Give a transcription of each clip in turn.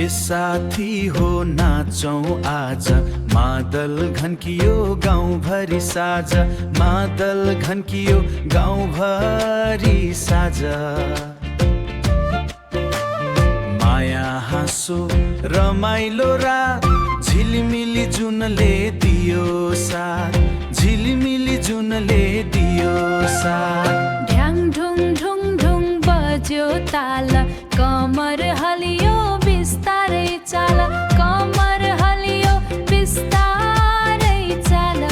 साथी हो नाचौं आज, मादल घन्कियो गाउँभरि साझ, मादल घन्कियो गाउँभरि साझ। माया हाँसो रमाइलो रात, झिलिमिली जुनले दियो साथ, झिलिमिली जुनले दियो साथ। ढ्याङ ढुङ ढुङ ढुङ बज्यो ताल, कमर हलियो बिस्तारै चाल, कमर हलियो बिस्तारै चाल।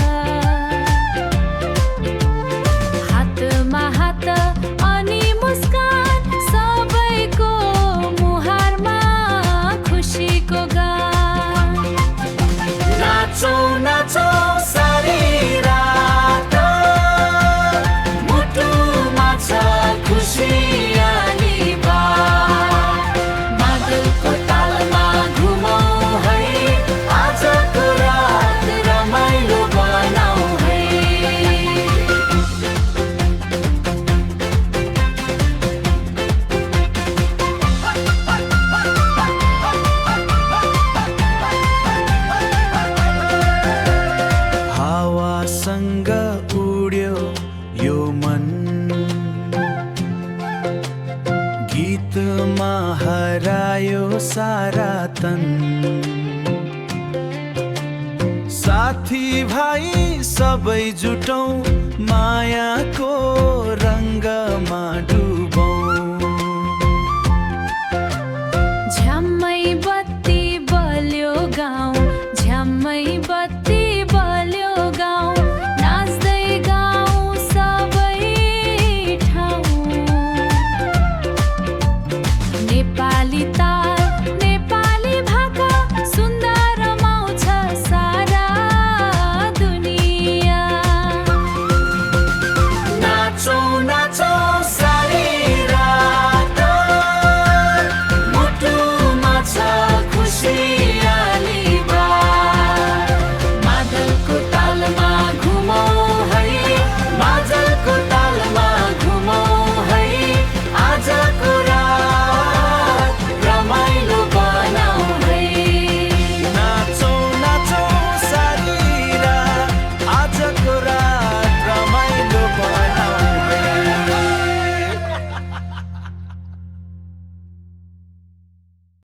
हातमा हात अनि मुस्कान, सबैको मुहारमा खुसीको गान। नाचौं नाचौं सारी रात, मुटुमा छ खुसियाली बात। मादलको तालमा घुमौं है, आजको रात रमाइलो बनाऊ है। हावासँग उड्यो यो मन, गीतमा हरायो सारा तन। साथी भाइ सबै जुटौं, मायाको रङ्गमा डुबौं। झ्याम्मै बत्ती बल्यो गाउँ, झ्याम्मै बत्ती बल्यो गाउँ, नाच्दै गाउँ सबै ठाउँ। नेपाली